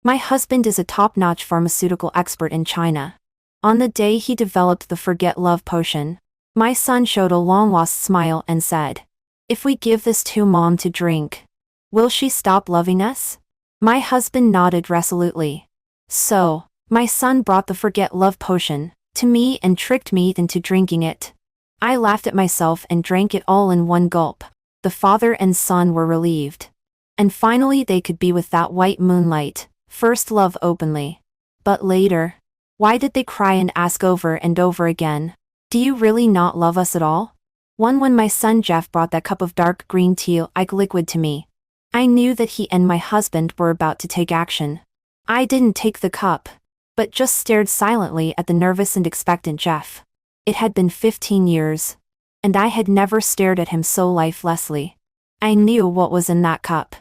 My husband is a top-notch pharmaceutical expert in China. On the day he developed the Forget Love potion, my son showed a long-lost smile and said, "If we give this to Mom to drink, will she stop loving us?" My husband nodded resolutely. So, my son brought the Forget Love potion to me and tricked me into drinking it. I laughed at myself and drank it all in one gulp. The father and son were relieved. And finally they could be with that white moonlight, first love openly. But later, why did they cry and ask over and over again, "Do you really not love us at all?" When my son Jeff brought that cup of dark green tea-like liquid to me, I knew that he and my husband were about to take action. I didn't take the cup, but just stared silently at the nervous and expectant Jeff. It had been 15 years, and I had never stared at him so lifelessly. I knew what was in that cup.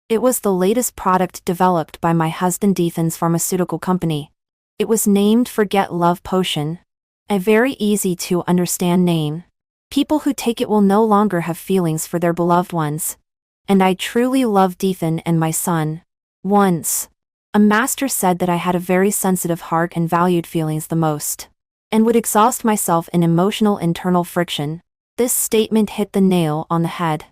It was the latest product developed by my husband Ethan's pharmaceutical company. It was named Forget Love Potion. A very easy to understand name. People who take it will no longer have feelings for their beloved ones. And I truly loved Ethan and my son. Once, a master said that I had a very sensitive heart and valued feelings the most, and would exhaust myself in emotional internal friction. This statement hit the nail on the head.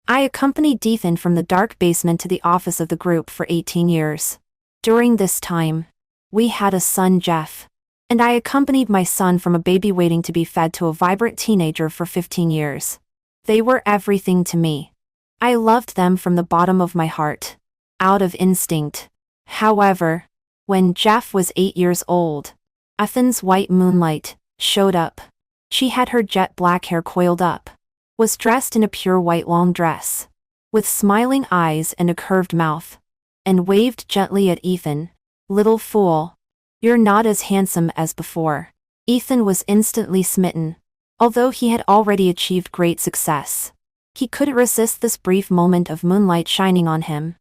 I accompanied Ethan from the dark basement to the office of the group for 18 years. During this time, we had a son Jeff. And I accompanied my son from a baby waiting to be fed to a vibrant teenager for 15 years. They were everything to me. I loved them from the bottom of my heart. Out of instinct. However, when Jeff was 8 years old, Ethan's white moonlight showed up. She had her jet black hair coiled up, was dressed in a pure white long dress, with smiling eyes and a curved mouth, and waved gently at Ethan. "Little fool. You're not as handsome as before." Ethan was instantly smitten. Although he had already achieved great success, he couldn't resist this brief moment of moonlight shining on him.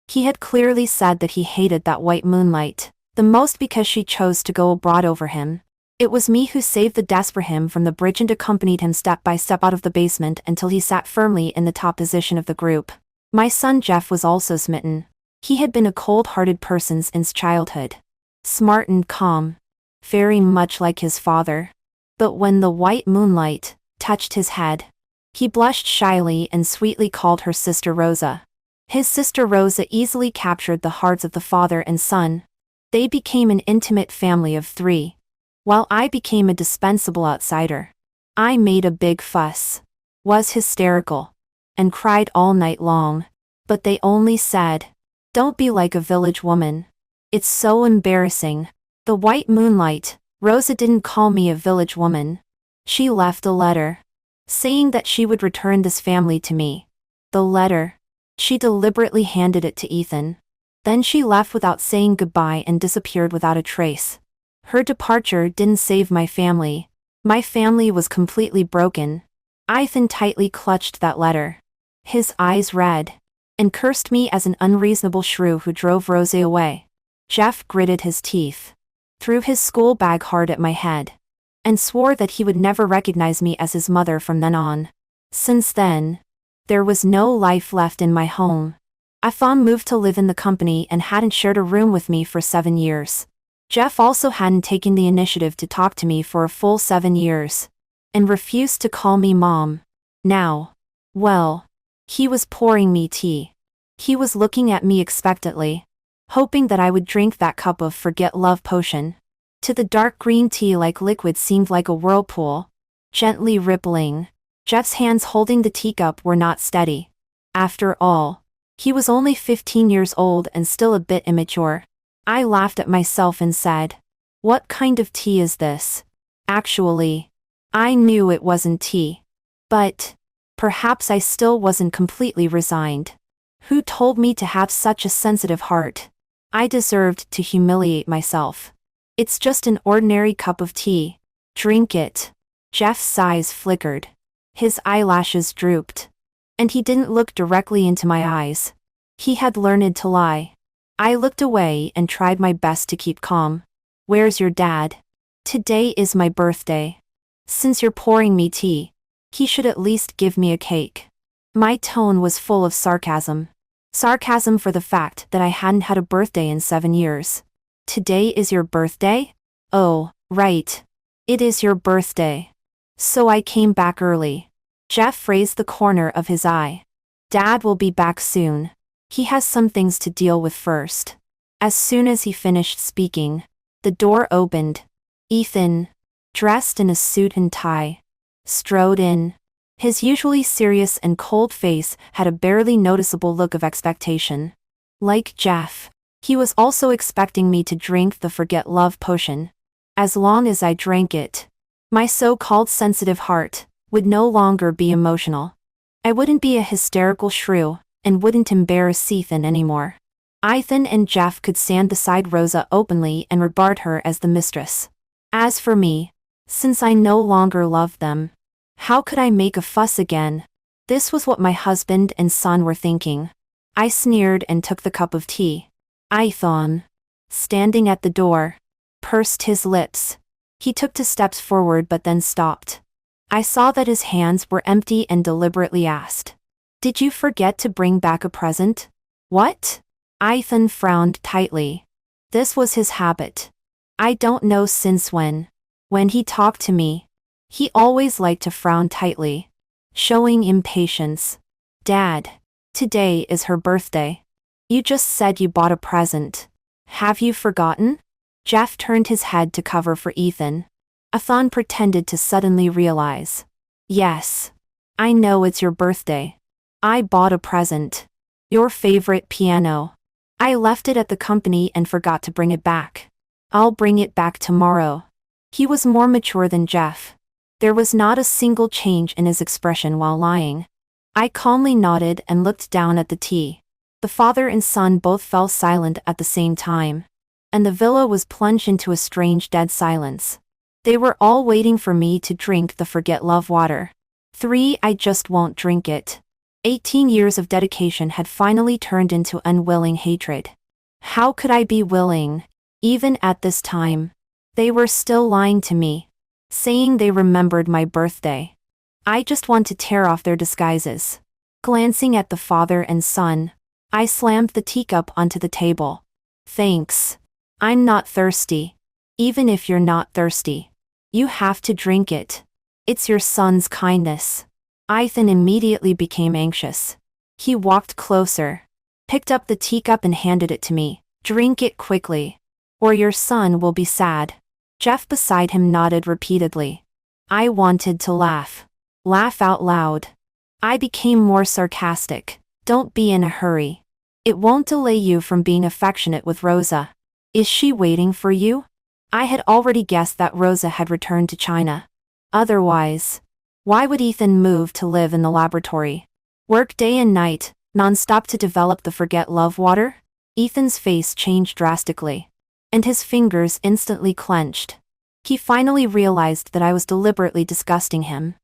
He had clearly said that he hated that white moonlight the most because she chose to go abroad over him. It was me who saved the desk for him from the bridge and accompanied him step by step out of the basement until he sat firmly in the top position of the group. My son Jeff was also smitten. He had been a cold-hearted person since childhood. Smart and calm. Very much like his father. But when the white moonlight touched his head, he blushed shyly and sweetly called her sister Rosa. His sister Rosa easily captured the hearts of the father and son. They became an intimate family of 3. While I became a dispensable outsider. I made a big fuss, was hysterical, and cried all night long. But they only said, "Don't be like a village woman. It's so embarrassing." The white moonlight, Rosa didn't call me a village woman. She left a letter, saying that she would return this family to me. The letter. She deliberately handed it to Ethan. Then she left without saying goodbye and disappeared without a trace. Her departure didn't save my family. My family was completely broken. Ethan tightly clutched that letter. His eyes red, and cursed me as an unreasonable shrew who drove Rosa away. Jeff gritted his teeth, threw his school bag hard at my head, and swore that he would never recognize me as his mother from then on. Since then, there was no life left in my home. Ethan moved to live in the company and hadn't shared a room with me for 7 years. Jeff also hadn't taken the initiative to talk to me for a full 7 years, and refused to call me mom. Now, well, he was pouring me tea. He was looking at me expectantly, hoping that I would drink that cup of Forget Love potion. To the dark green tea-like liquid seemed like a whirlpool, gently rippling. Jeff's hands holding the teacup were not steady. After all, he was only 15 years old and still a bit immature. I laughed at myself and said, "What kind of tea is this?" Actually, I knew it wasn't tea. But perhaps I still wasn't completely resigned. Who told me to have such a sensitive heart? I deserved to humiliate myself. "It's just an ordinary cup of tea. Drink it." Jeff's eyes flickered. His eyelashes drooped. And he didn't look directly into my eyes. He had learned to lie. I looked away and tried my best to keep calm. "Where's your dad? Today is my birthday. Since you're pouring me tea, he should at least give me a cake." My tone was full of sarcasm. Sarcasm for the fact that I hadn't had a birthday in 7 years. Today is your birthday? Oh, right. It is your birthday. So I came back early. Jeff raised the corner of his eye. Dad will be back soon. He has some things to deal with first. As soon as he finished speaking, the door opened. Ethan, dressed in a suit and tie, strode in. His usually serious and cold face had a barely noticeable look of expectation. Like Jeff, he was also expecting me to drink the Forget Love potion. As long as I drank it, my so-called sensitive heart would no longer be emotional. I wouldn't be a hysterical shrew, and wouldn't embarrass Ethan anymore. Ethan and Jeff could stand beside Rosa openly and regard her as the mistress. As for me, since I no longer loved them, how could I make a fuss again? This was what my husband and son were thinking. I sneered and took the cup of tea. Ethan, standing at the door, pursed his lips. He took 2 steps forward but then stopped. I saw that his hands were empty and deliberately asked, "Did you forget to bring back a present?" What? Ethan frowned tightly. This was his habit. I don't know since when. When he talked to me, he always liked to frown tightly, showing impatience. Dad, today is her birthday. You just said you bought a present. Have you forgotten? Jeff turned his head to cover for Ethan. Ethan pretended to suddenly realize. Yes. I know it's your birthday. I bought a present. Your favorite piano. I left it at the company and forgot to bring it back. I'll bring it back tomorrow. He was more mature than Jeff. There was not a single change in his expression while lying. I calmly nodded and looked down at the tea. The father and son both fell silent at the same time. And the villa was plunged into a strange dead silence. They were all waiting for me to drink the Forget Love water. 3. I just won't drink it. 18 years of dedication had finally turned into unwilling hatred. How could I be willing? Even at this time. They were still lying to me, saying they remembered my birthday. I just want to tear off their disguises. Glancing at the father and son, I slammed the teacup onto the table. Thanks. I'm not thirsty. Even if you're not thirsty, you have to drink it. It's your son's kindness. Ethan immediately became anxious. He walked closer, picked up the teacup and handed it to me. Drink it quickly, or your son will be sad. Jeff beside him nodded repeatedly. I wanted to laugh. Laugh out loud. I became more sarcastic. Don't be in a hurry. It won't delay you from being affectionate with Rosa. Is she waiting for you? I had already guessed that Rosa had returned to China. Otherwise, why would Ethan move to live in the laboratory? Work day and night, non-stop to develop the Forget Love water? Ethan's face changed drastically, and his fingers instantly clenched. He finally realized that I was deliberately disgusting him.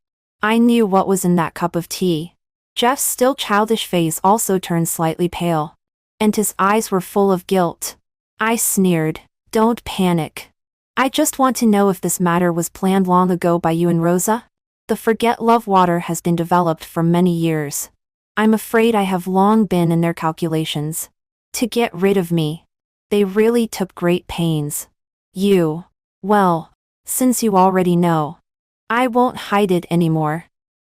I knew what was in that cup of tea. Jeff's still childish face also turned slightly pale, and his eyes were full of guilt. I sneered, "Don't panic. I just want to know if this matter was planned long ago by you and Rosa? The Forget Love water has been developed for many years. I'm afraid I have long been in their calculations. To get rid of me. They really took great pains. Well, since you already know, I won't hide it anymore."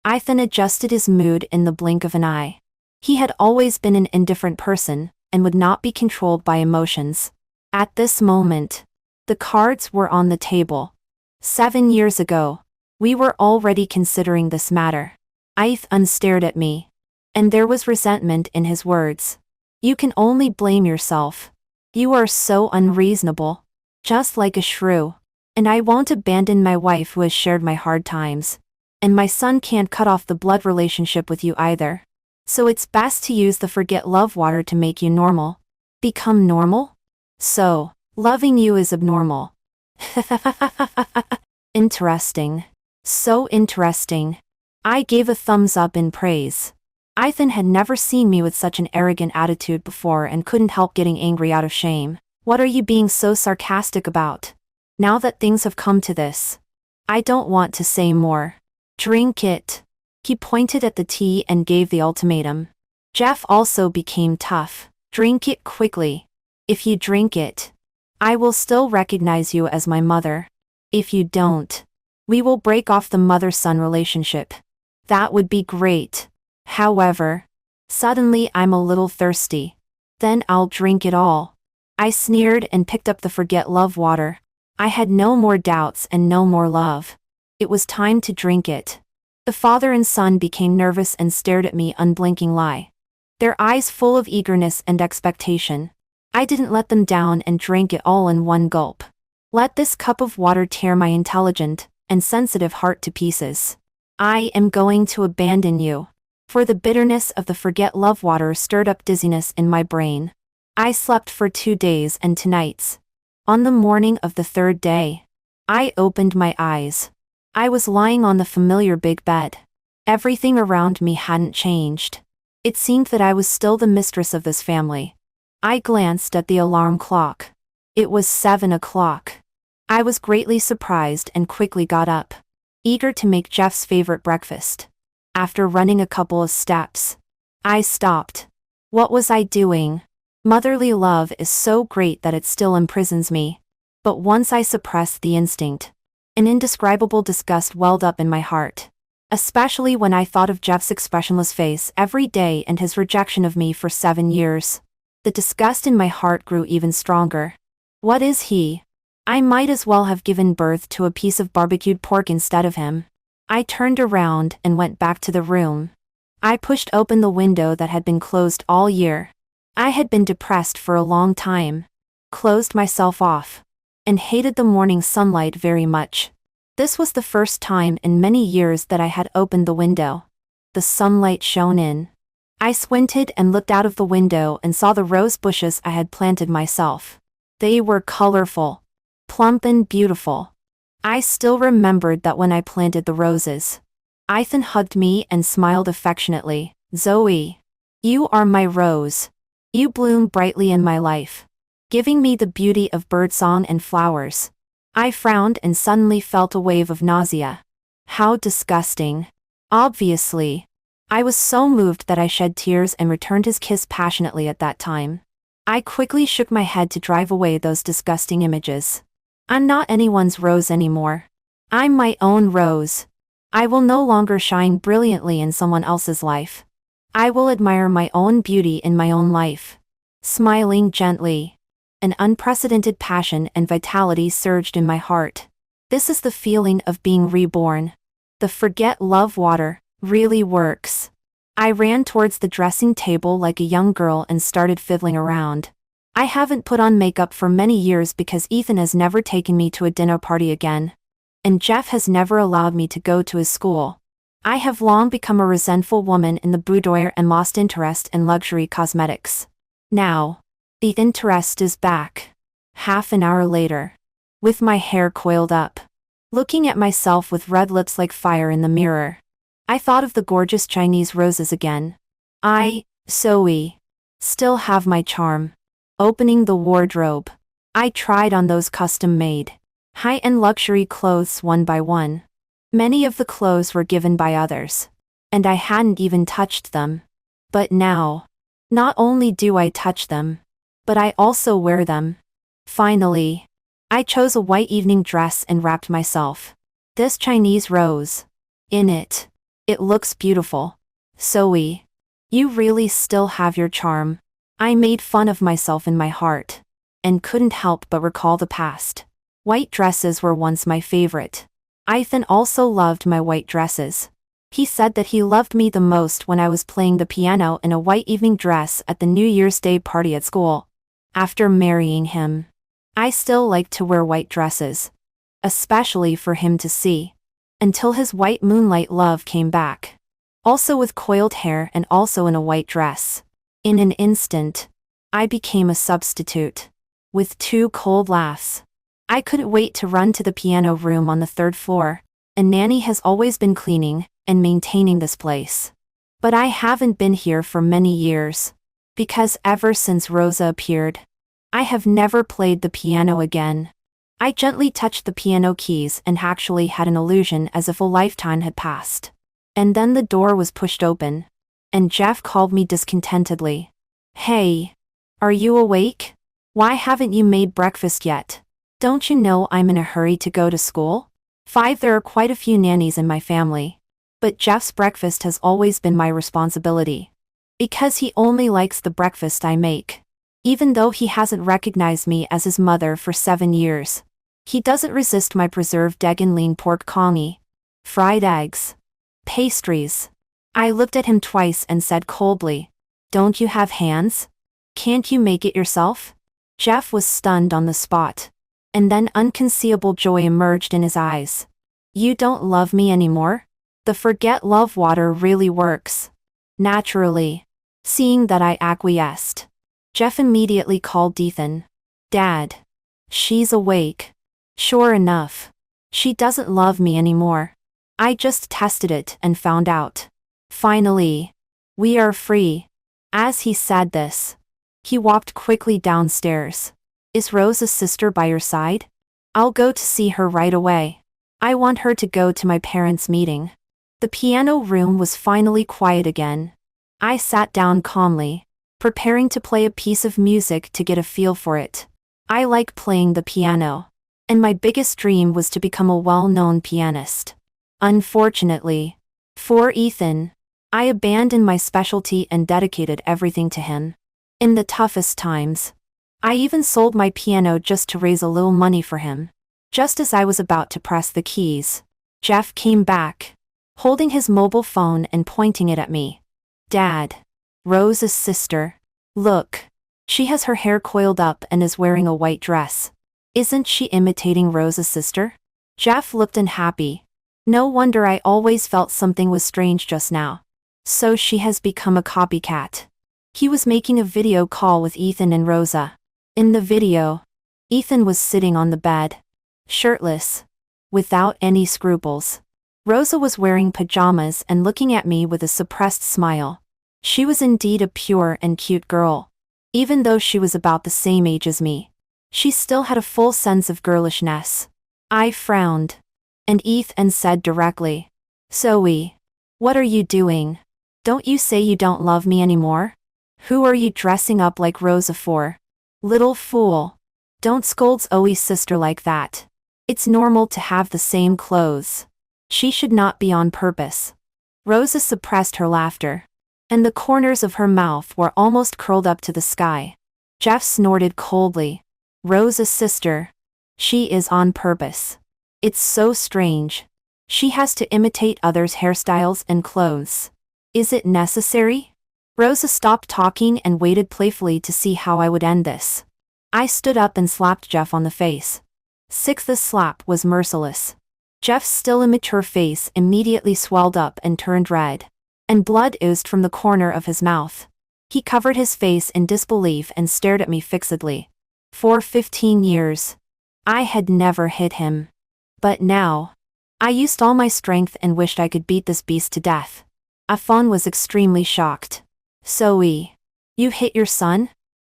Ethan adjusted his mood in the blink of an eye. He had always been an indifferent person, and would not be controlled by emotions. At this moment, the cards were on the table. 7 years ago, we were already considering this matter. Ethan stared at me, and there was resentment in his words. You can only blame yourself. You are so unreasonable. Just like a shrew. And I won't abandon my wife who has shared my hard times. And my son can't cut off the blood relationship with you either. So it's best to use the Forget Love water to make you normal. Become normal? So, loving you is abnormal. Interesting. So interesting. I gave a thumbs up in praise. Ethan had never seen me with such an arrogant attitude before and couldn't help getting angry out of shame. What are you being so sarcastic about? Now that things have come to this, I don't want to say more. Drink it. He pointed at the tea and gave the ultimatum. Jeff also became tough. Drink it quickly. If you drink it, I will still recognize you as my mother. If you don't, we will break off the mother-son relationship. That would be great. However, suddenly I'm a little thirsty. Then I'll drink it all. I sneered and picked up the forget love water. I had no more doubts and no more love. It was time to drink it. The father and son became nervous and stared at me unblinking lie. Their eyes full of eagerness and expectation. I didn't let them down and drank it all in one gulp. Let this cup of water tear my intelligent and sensitive heart to pieces. I am going to abandon you. For the bitterness of the forget love water stirred up dizziness in my brain. I slept for 2 days and 2 nights. On the morning of the 3rd day, I opened my eyes. I was lying on the familiar big bed. Everything around me hadn't changed. It seemed that I was still the mistress of this family. I glanced at the alarm clock. It was 7 o'clock. I was greatly surprised and quickly got up, eager to make Jeff's favorite breakfast. After running a couple of steps, I stopped. What was I doing? Motherly love is so great that it still imprisons me. But once I suppressed the instinct, an indescribable disgust welled up in my heart. Especially when I thought of Jeff's expressionless face every day and his rejection of me for 7 years. The disgust in my heart grew even stronger. What is he? I might as well have given birth to a piece of barbecued pork instead of him. I turned around and went back to the room. I pushed open the window that had been closed all year. I had been depressed for a long time, closed myself off, and hated the morning sunlight very much. This was the first time in many years that I had opened the window. The sunlight shone in. I squinted and looked out of the window and saw the rose bushes I had planted myself. They were colorful, plump and beautiful. I still remembered that when I planted the roses. Ethan hugged me and smiled affectionately. Zoe, you are my rose. You bloom brightly in my life, giving me the beauty of birdsong and flowers. I frowned and suddenly felt a wave of nausea. How disgusting. Obviously. I was so moved that I shed tears and returned his kiss passionately at that time. I quickly shook my head to drive away those disgusting images. I'm not anyone's rose anymore. I'm my own rose. I will no longer shine brilliantly in someone else's life. I will admire my own beauty in my own life. Smiling gently. An unprecedented passion and vitality surged in my heart. This is the feeling of being reborn. The forget love water really works. I ran towards the dressing table like a young girl and started fiddling around. I haven't put on makeup for many years because Ethan has never taken me to a dinner party again. And Jeff has never allowed me to go to his school. I have long become a resentful woman in the boudoir and lost interest in luxury cosmetics. Now, the interest is back. Half an hour later, with my hair coiled up, looking at myself with red lips like fire in the mirror, I thought of the gorgeous Chinese roses again. Zoe, still have my charm. Opening the wardrobe, I tried on those custom-made, high-end luxury clothes one by one. Many of the clothes were given by others, and I hadn't even touched them. But now, not only do I touch them, but I also wear them. Finally, I chose a white evening dress and wrapped myself. This Chinese rose in it. It looks beautiful. Zoe, you really still have your charm. I made fun of myself in my heart, and couldn't help but recall the past. White dresses were once my favorite. Ethan also loved my white dresses. He said that he loved me the most when I was playing the piano in a white evening dress at the New Year's Day party at school. After marrying him, I still liked to wear white dresses, especially for him to see, until his white moonlight love came back. Also with coiled hair and also in a white dress. In an instant, I became a substitute. With 2 cold laughs, I couldn't wait to run to the piano room on the 3rd floor. A nanny has always been cleaning and maintaining this place. But I haven't been here for many years. Because ever since Rosa appeared, I have never played the piano again. I gently touched the piano keys and actually had an illusion as if a lifetime had passed. And then the door was pushed open. and Jeff called me discontentedly. Hey, are you awake? Why haven't you made breakfast yet? Don't you know I'm in a hurry to go to school? 5. There are quite a few nannies in my family. But Jeff's breakfast has always been my responsibility. Because he only likes the breakfast I make. Even though he hasn't recognized me as his mother for 7 years. He doesn't resist my preserved egg and lean pork congee. Fried eggs. Pastries. I looked at him twice and said coldly, "Don't you have hands? Can't you make it yourself?" Jeff was stunned on the spot. And then unconcealable joy emerged in his eyes. "You don't love me anymore? The forget love water really works." Naturally. Seeing that I acquiesced, Jeff immediately called Ethan. "Dad. She's awake." Sure enough. She doesn't love me anymore. I just tested it and found out. Finally. We are free. As he said this, he walked quickly downstairs. Is Rosa's sister by your side? I'll go to see her right away. I want her to go to my parents' meeting. The piano room was finally quiet again. I sat down calmly, preparing to play a piece of music to get a feel for it. I like playing the piano, and my biggest dream was to become a well-known pianist. Unfortunately, for Ethan, I abandoned my specialty and dedicated everything to him. In the toughest times, I even sold my piano just to raise a little money for him. Just as I was about to press the keys, Jeff came back, holding his mobile phone and pointing it at me. "Dad. Rosa's sister. Look. She has her hair coiled up and is wearing a white dress. Isn't she imitating Rosa's sister?" Jeff looked unhappy. No wonder I always felt something was strange just now. So she has become a copycat. He was making a video call with Ethan and Rosa. In the video, Ethan was sitting on the bed, shirtless, without any scruples. Rosa was wearing pajamas and looking at me with a suppressed smile. She was indeed a pure and cute girl. Even though she was about the same age as me, she still had a full sense of girlishness. I frowned, and Ethan said directly, "Zoe, what are you doing? Don't you say you don't love me anymore? Who are you dressing up like Rosa for? Little fool. Don't scold Zoe's sister like that. It's normal to have the same clothes. She should not be on purpose." Rosa suppressed her laughter, and the corners of her mouth were almost curled up to the sky. Jeff snorted coldly. "Rosa's sister. She is on purpose. It's so strange. She has to imitate others' hairstyles and clothes. Is it necessary?" Rosa stopped talking and waited playfully to see how I would end this. I stood up and slapped Jeff on the face. 6. The slap was merciless. Jeff's still immature face immediately swelled up and turned red, and blood oozed from the corner of his mouth. He covered his face in disbelief and stared at me fixedly. For 15 years, I had never hit him. But now, I used all my strength and wished I could beat this beast to death. Afon was extremely shocked. "Zoe, you hit your son?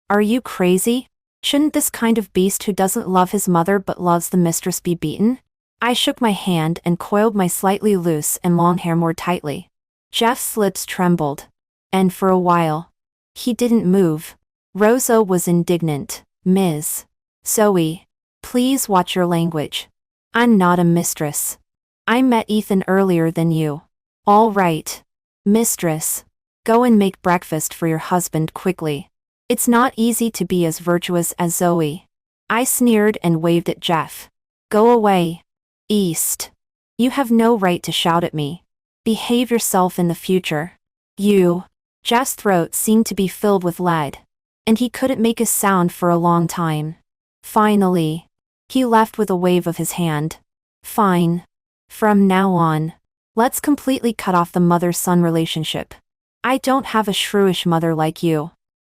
Are you crazy? Shouldn't this kind of beast who doesn't love his mother but loves the mistress be beaten?" I shook my hand and coiled my slightly loose and long hair more tightly. Jeff's lips trembled, and for a while, he didn't move. Rosa was indignant. "Ms. Zoe, please watch your language. I'm not a mistress. I met Ethan earlier than you." "All right. Mistress. Go and make breakfast for your husband quickly. It's not easy to be as virtuous as Zoe." I sneered and waved at Jeff. "Go away. East. You have no right to shout at me. Behave yourself in the future. You." Jeff's throat seemed to be filled with lead, and he couldn't make a sound for a long time. Finally, he left with a wave of his hand. "Fine. From now on, let's completely cut off the mother-son relationship. I don't have a shrewish mother like you."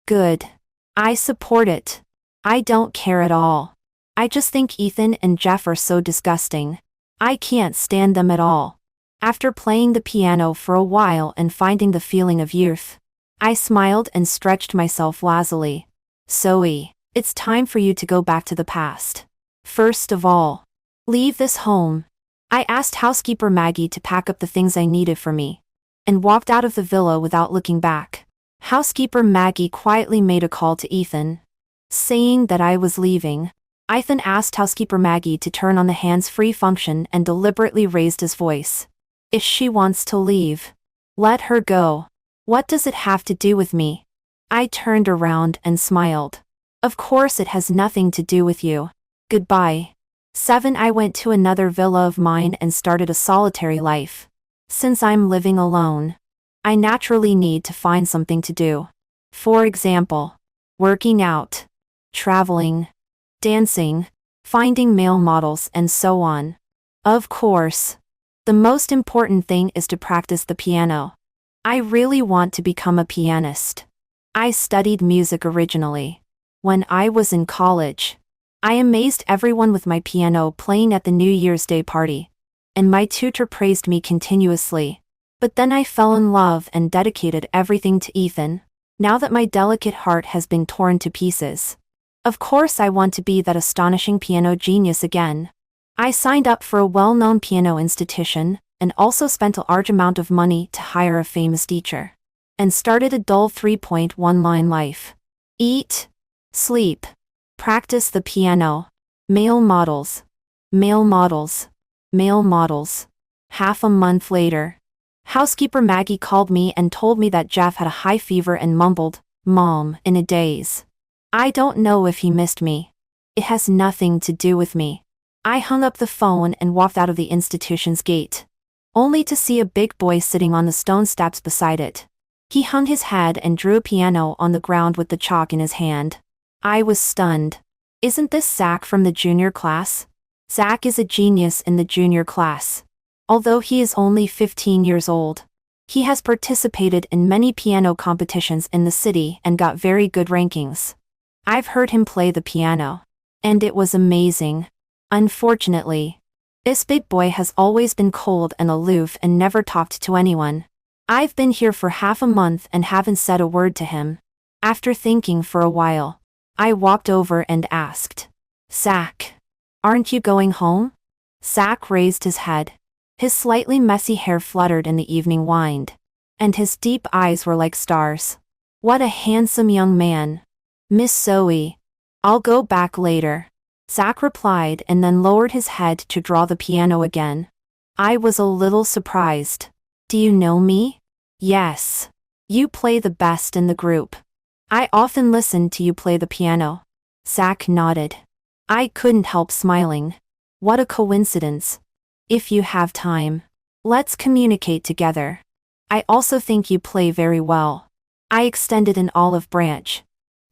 "Good. I support it. I don't care at all. I just think Ethan and Jeff are so disgusting. I can't stand them at all." After playing the piano for a while and finding the feeling of youth, I smiled and stretched myself lazily. "Zoe, it's time for you to go back to the past. First of all, leave this home." I asked housekeeper Maggie to pack up the things I needed for me. and walked out of the villa without looking back. Housekeeper Maggie quietly made a call to Ethan, saying that I was leaving. Ethan asked housekeeper Maggie to turn on the hands-free function and deliberately raised his voice. If she wants to leave, let her go. What does it have to do with me? I turned around and smiled. Of course it has nothing to do with you. Goodbye. 7. I went to another villa of mine and started a solitary life. Since I'm living alone, I naturally need to find something to do. For example, working out, traveling, dancing, finding male models, and so on. Of course, the most important thing is to practice the piano. I really want to become a pianist. I studied music originally when I was in college. I amazed everyone with my piano playing at the New Year's Day party, and my tutor praised me continuously. But then I fell in love and dedicated everything to Ethan, now that my delicate heart has been torn to pieces. Of course I want to be that astonishing piano genius again. I signed up for a well-known piano institution, and also spent a large amount of money to hire a famous teacher, and started a dull 3.1-line life. Eat, sleep, practice the piano, male models, male models, male models. Half a month later, housekeeper Maggie called me and told me that Jeff had a high fever and mumbled, "Mom," in a daze. I don't know if he missed me. It has nothing to do with me. I hung up the phone and walked out of the institution's gate, only to see a big boy sitting on the stone steps beside it. He hung his head and drew a piano on the ground with the chalk in his hand. I was stunned. Isn't this Zach from the junior class? Zach is a genius in the junior class. Although he is only 15 years old, he has participated in many piano competitions in the city and got very good rankings. I've heard him play the piano, and it was amazing. Unfortunately, this big boy has always been cold and aloof and never talked to anyone. I've been here for half a month and haven't said a word to him. After thinking for a while, I walked over and asked, "Zach, aren't you going home?" Zach raised his head. His slightly messy hair fluttered in the evening wind, and his deep eyes were like stars. What a handsome young man. "Miss Zoe, I'll go back later," Zach replied and then lowered his head to draw the piano again. I was a little surprised. "Do you know me?" "Yes. You play the best in the group. I often listen to you play the piano." Zach nodded. I couldn't help smiling. What a coincidence. If you have time, let's communicate together. I also think you play very well. I extended an olive branch.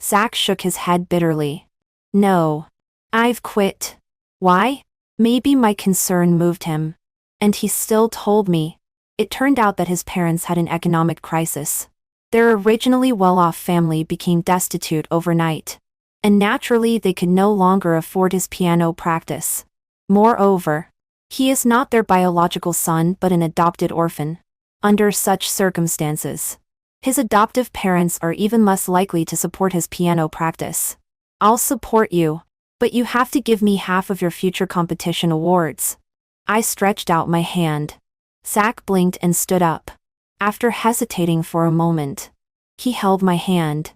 Zach shook his head bitterly. "No. I've quit." "Why?" Maybe my concern moved him. And he still told me. It turned out that his parents had an economic crisis. Their originally well-off family became destitute overnight, and naturally they could no longer afford his piano practice. Moreover, he is not their biological son but an adopted orphan. Under such circumstances, his adoptive parents are even less likely to support his piano practice. "I'll support you, but you have to give me half of your future competition awards." I stretched out my hand. Zach blinked and stood up. After hesitating for a moment, he held my hand.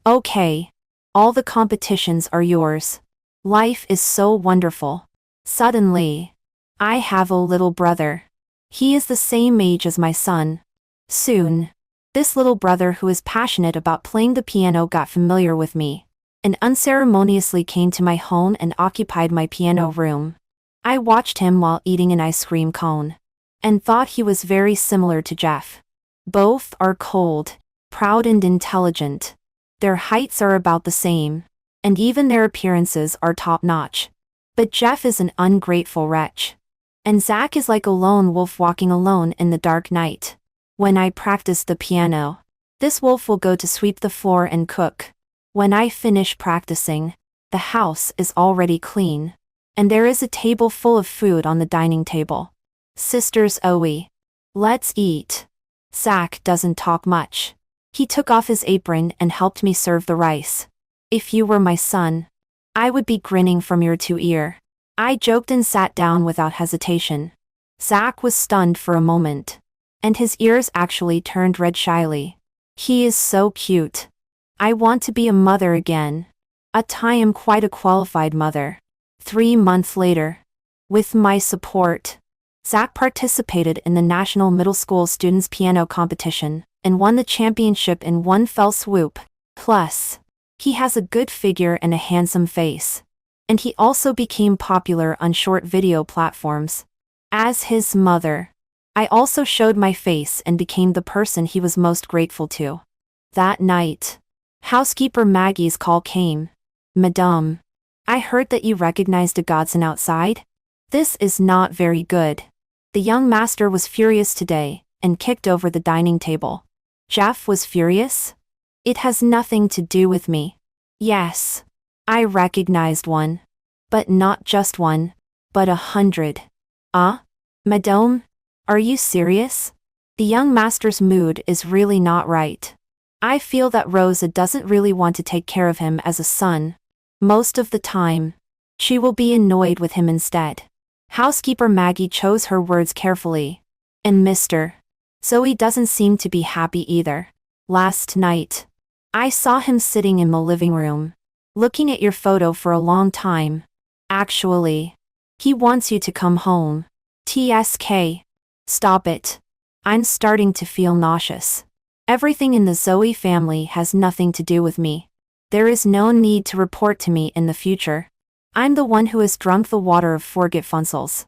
"Okay. All the competitions are yours. Life is so wonderful." Suddenly, I have a little brother. He is the same age as my son. Soon, this little brother who is passionate about playing the piano got familiar with me, and unceremoniously came to my home and occupied my piano room. I watched him while eating an ice cream cone, and thought he was very similar to Jeff. Both are cold, proud and intelligent. Their heights are about the same, and even their appearances are top-notch. But Jeff is an ungrateful wretch, and Zach is like a lone wolf walking alone in the dark night. When I practice the piano, this wolf will go to sweep the floor and cook. When I finish practicing, the house is already clean, and there is a table full of food on the dining table. Sisters Owie, let's eat. Zach doesn't talk much. He took off his apron and helped me serve the rice. "If you were my son, I would be grinning from ear to ear." I joked and sat down without hesitation. Zach was stunned for a moment. And his ears actually turned red shyly. He is so cute. I want to be a mother again. I am quite a qualified mother. 3 months later. With my support, Zach participated in the National Middle School Students Piano Competition and won the championship in one fell swoop. Plus, he has a good figure and a handsome face. And he also became popular on short video platforms. As his mother, I also showed my face and became the person he was most grateful to. That night, housekeeper Maggie's call came. Madame, I heard that you recognized a godson outside? This is not very good. The young master was furious today and kicked over the dining table. Jeff was furious? It has nothing to do with me. Yes, I recognized one. But not just one, but 100. Madame? Are you serious? The young master's mood is really not right. I feel that Rosa doesn't really want to take care of him as a son. Most of the time, she will be annoyed with him instead. Housekeeper Maggie chose her words carefully. And Mr. Zoe doesn't seem to be happy either. Last night, I saw him sitting in the living room, looking at your photo for a long time. Actually, he wants you to come home. TSK. Stop it. I'm starting to feel nauseous. Everything in the Zoe family has nothing to do with me. There is no need to report to me in the future. I'm the one who has drunk the water of forgetfulness.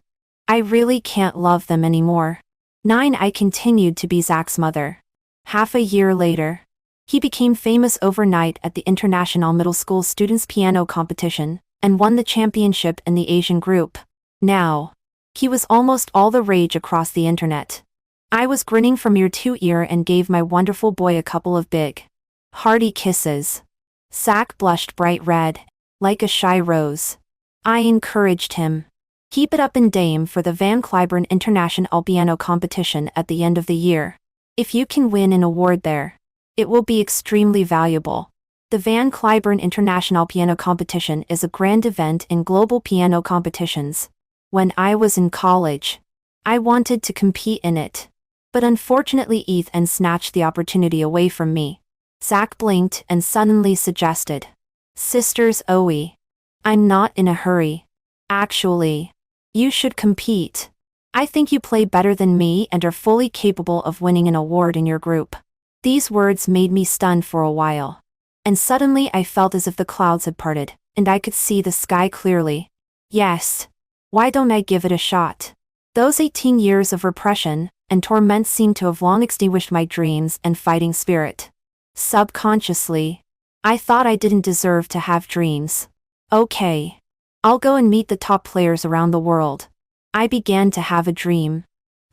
I really can't love them anymore. 9. I continued to be Zach's mother. Half a year later, he became famous overnight at the International Middle School Students Piano Competition and won the championship in the Asian group. Now, he was almost all the rage across the internet. I was grinning from ear to ear and gave my wonderful boy a couple of big, hearty kisses. Zach blushed bright red, like a shy rose. I encouraged him. Keep it up and aim for the Van Cliburn International Piano Competition at the end of the year. If you can win an award there, it will be extremely valuable. The Van Cliburn International Piano Competition is a grand event in global piano competitions. When I was in college, I wanted to compete in it. But unfortunately Ethan snatched the opportunity away from me. Zach blinked and suddenly suggested, Sisters Oe. I'm not in a hurry. Actually, you should compete. I think you play better than me and are fully capable of winning an award in your group. These words made me stunned for a while. And suddenly I felt as if the clouds had parted, and I could see the sky clearly. Yes. Why don't I give it a shot? Those 18 years of repression and torment seemed to have long extinguished my dreams and fighting spirit. Subconsciously, I thought I didn't deserve to have dreams. Okay. I'll go and meet the top players around the world. I began to have a dream.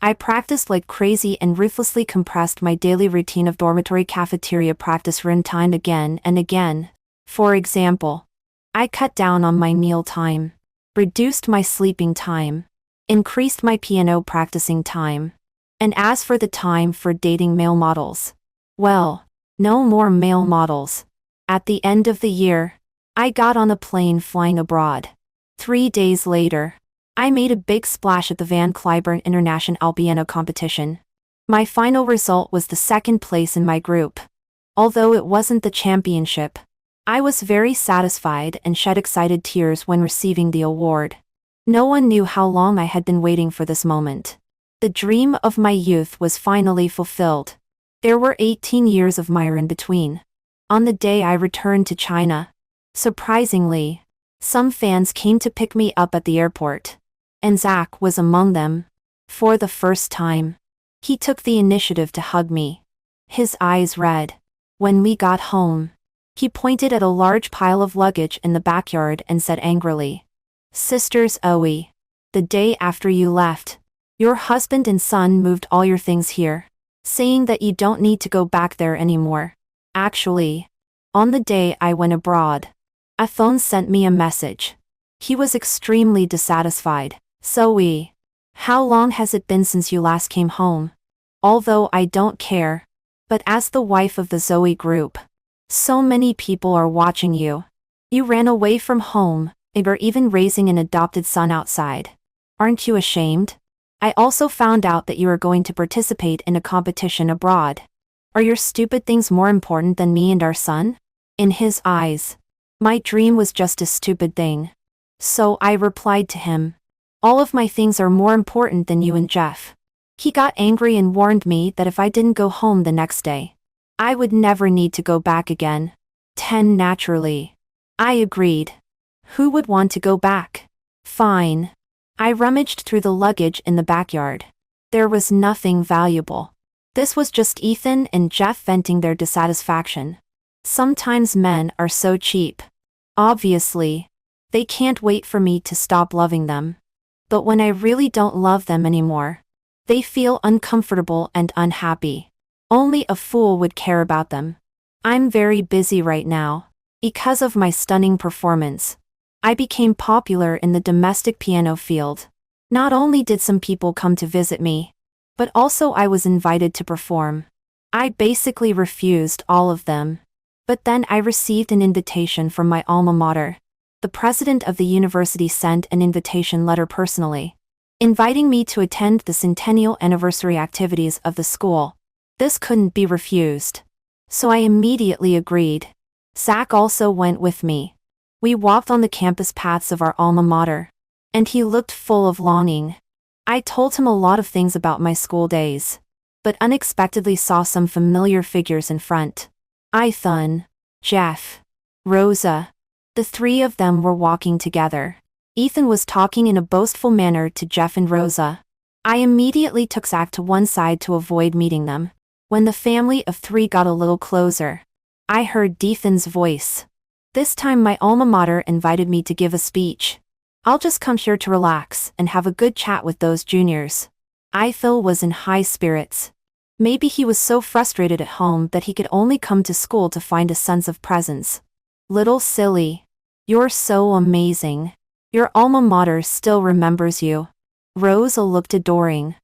I practiced like crazy and ruthlessly compressed my daily routine of dormitory cafeteria practice room time again and again. For example, I cut down on my meal time, reduced my sleeping time, increased my piano practicing time. And as for the time for dating male models, well, no more male models. At the end of the year, I got on a plane flying abroad. 3 days later, I made a big splash at the Van Cliburn International Piano Competition. My final result was the second place in my group. Although it wasn't the championship, I was very satisfied and shed excited tears when receiving the award. No one knew how long I had been waiting for this moment. The dream of my youth was finally fulfilled. There were 18 years of mire in between. On the day I returned to China, surprisingly, some fans came to pick me up at the airport. And Zach was among them. For the first time, he took the initiative to hug me. His eyes red. When we got home, he pointed at a large pile of luggage in the backyard and said angrily, Sisters Oe, the day after you left, your husband and son moved all your things here, saying that you don't need to go back there anymore. Actually, on the day I went abroad, a phone sent me a message. He was extremely dissatisfied. Zoe, how long has it been since you last came home? Although I don't care, but as the wife of the Zoe group, so many people are watching you. You ran away from home, and are even raising an adopted son outside. Aren't you ashamed? I also found out that you are going to participate in a competition abroad. Are your stupid things more important than me and our son? In his eyes, my dream was just a stupid thing. So I replied to him, all of my things are more important than you and Jeff. He got angry and warned me that if I didn't go home the next day, I would never need to go back again. 10 Naturally, I agreed. Who would want to go back? Fine. I rummaged through the luggage in the backyard. There was nothing valuable. This was just Ethan and Jeff venting their dissatisfaction. Sometimes men are so cheap. Obviously, they can't wait for me to stop loving them. But when I really don't love them anymore, they feel uncomfortable and unhappy. Only a fool would care about them. I'm very busy right now. Because of my stunning performance, I became popular in the domestic piano field. Not only did some people come to visit me, but also I was invited to perform. I basically refused all of them. But then I received an invitation from my alma mater. The president of the university sent an invitation letter personally, inviting me to attend the centennial anniversary activities of the school. This couldn't be refused. So I immediately agreed. Zach also went with me. We walked on the campus paths of our alma mater, and he looked full of longing. I told him a lot of things about my school days, but unexpectedly saw some familiar figures in front. Ethan, Jeff, Rosa. The three of them were walking together. Ethan was talking in a boastful manner to Jeff and Rosa. I immediately took Zach to one side to avoid meeting them. When the family of three got a little closer, I heard Ethan's voice. This time my alma mater invited me to give a speech. I'll just come here to relax and have a good chat with those juniors. Ethan was in high spirits. Maybe he was so frustrated at home that he could only come to school to find a sense of presence. Little silly. You're so amazing. Your alma mater still remembers you. Rosa looked adoring.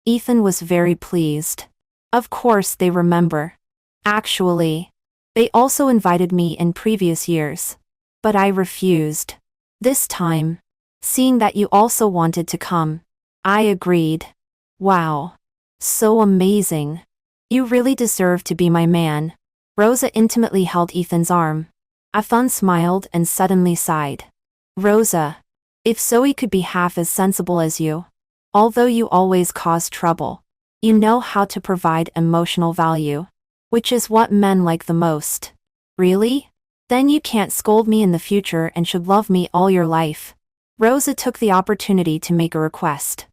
Ethan was very pleased. Of course they remember. Actually, they also invited me in previous years. But I refused. This time, seeing that you also wanted to come, I agreed. Wow. So amazing. You really deserve to be my man. Rosa intimately held Ethan's arm. Ethan smiled and suddenly sighed. Rosa, if Zoe could be half as sensible as you, although you always cause trouble, you know how to provide emotional value, which is what men like the most. Really? Then you can't scold me in the future and should love me all your life. Rosa took the opportunity to make a request.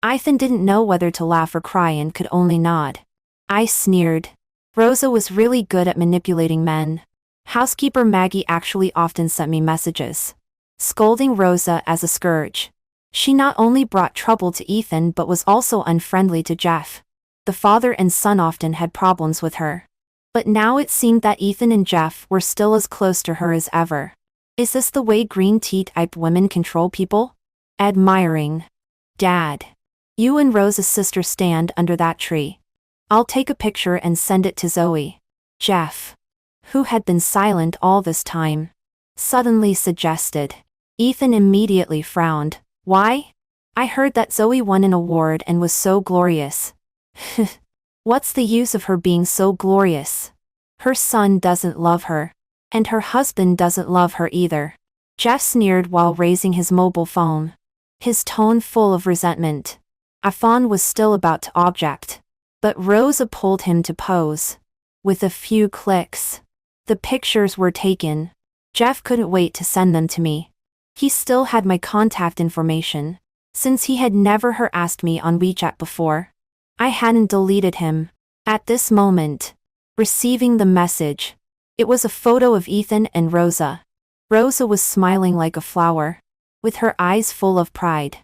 Ethan didn't know whether to laugh or cry and could only nod. I sneered. Rosa was really good at manipulating men. Housekeeper Maggie actually often sent me messages, scolding Rosa as a scourge. She not only brought trouble to Ethan but was also unfriendly to Jeff. The father and son often had problems with her. But now it seemed that Ethan and Jeff were still as close to her as ever. Is this the way green tea-type women control people? Admiring. Dad. You and Rosa's sister stand under that tree. I'll take a picture and send it to Zoe. Jeff, who had been silent all this time, suddenly suggested. Ethan immediately frowned. Why? I heard that Zoe won an award and was so glorious. What's the use of her being so glorious? Her son doesn't love her, and her husband doesn't love her either. Jeff sneered while raising his mobile phone, his tone full of resentment. Ethan was still about to object, but Rosa pulled him to pose. With a few clicks, the pictures were taken. Jeff couldn't wait to send them to me. He still had my contact information, since he had never asked me on WeChat before. I hadn't deleted him. At this moment, receiving the message, it was a photo of Ethan and Rosa. Rosa was smiling like a flower, with her eyes full of pride.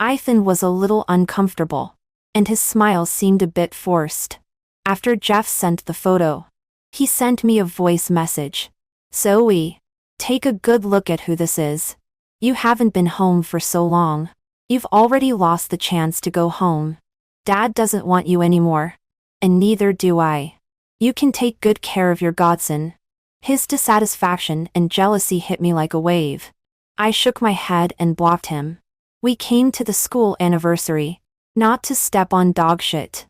Ethan was a little uncomfortable, and his smile seemed a bit forced. After Jeff sent the photo, he sent me a voice message. Zoe, take a good look at who this is. You haven't been home for so long. You've already lost the chance to go home. Dad doesn't want you anymore. And neither do I. You can take good care of your godson. His dissatisfaction and jealousy hit me like a wave. I shook my head and blocked him. We came to the school anniversary. Not to step on dog shit.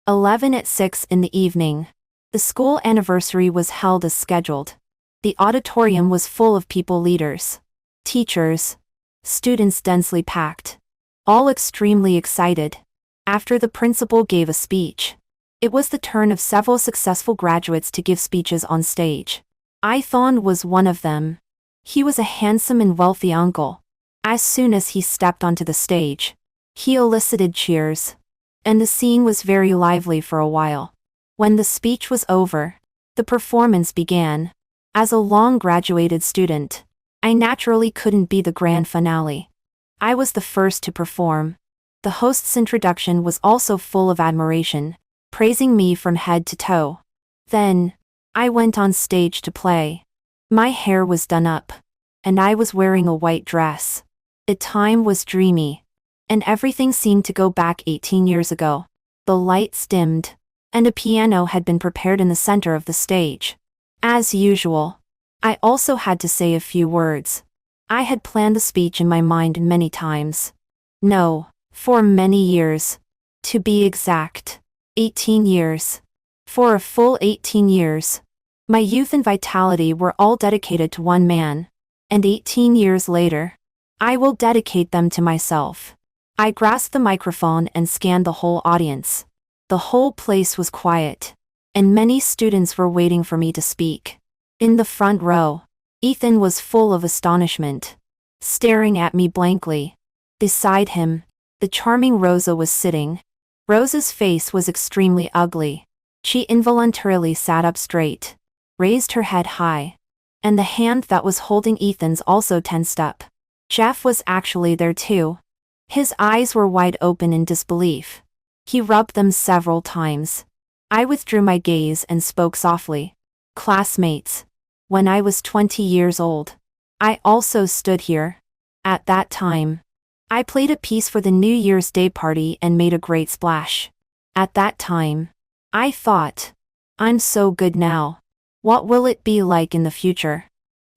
11 at 6 in the evening. The school anniversary was held as scheduled. The auditorium was full of people, leaders, teachers, students, densely packed. All extremely excited. After the principal gave a speech, it was the turn of several successful graduates to give speeches on stage. Ethan was one of them. He was a handsome and wealthy uncle. As soon as he stepped onto the stage, he elicited cheers, and the scene was very lively for a while. When the speech was over, the performance began. As a long-graduated student, I naturally couldn't be the grand finale. I was the first to perform. The host's introduction was also full of admiration, praising me from head to toe. Then, I went on stage to play. My hair was done up, and I was wearing a white dress. The time was dreamy, and everything seemed to go back 18 years ago. The lights dimmed, and a piano had been prepared in the center of the stage. As usual, I also had to say a few words. I had planned the speech in my mind many times. No, for many years. To be exact, 18 years. For a full 18 years. My youth and vitality were all dedicated to one man. And 18 years later, I will dedicate them to myself. I grasped the microphone and scanned the whole audience. The whole place was quiet, and many students were waiting for me to speak. In the front row, Ethan was full of astonishment, staring at me blankly. Beside him, the charming Rosa was sitting. Rosa's face was extremely ugly. She involuntarily sat up straight, raised her head high, and the hand that was holding Ethan's also tensed up. Jeff was actually there too. His eyes were wide open in disbelief. He rubbed them several times. I withdrew my gaze and spoke softly. Classmates. When I was 20 years old, I also stood here. At that time, I played a piece for the New Year's Day party and made a great splash. At that time, I thought, I'm so good now. What will it be like in the future?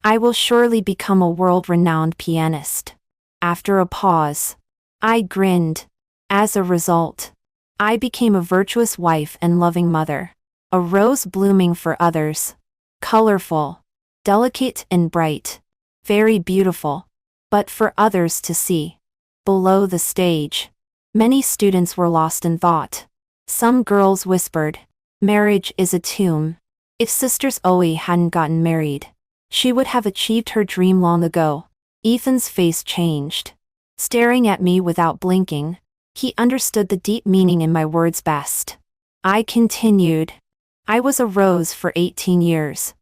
I will surely become a world-renowned pianist. After a pause, I grinned. As a result, I became a virtuous wife and loving mother. A rose blooming for others. Colorful, delicate and bright. Very beautiful. But for others to see. Below the stage, many students were lost in thought. Some girls whispered, "Marriage is a tomb." If Sisters Oe hadn't gotten married, she would have achieved her dream long ago. Ethan's face changed. Staring at me without blinking, he understood the deep meaning in my words best. I continued. I was a rose for 18 years.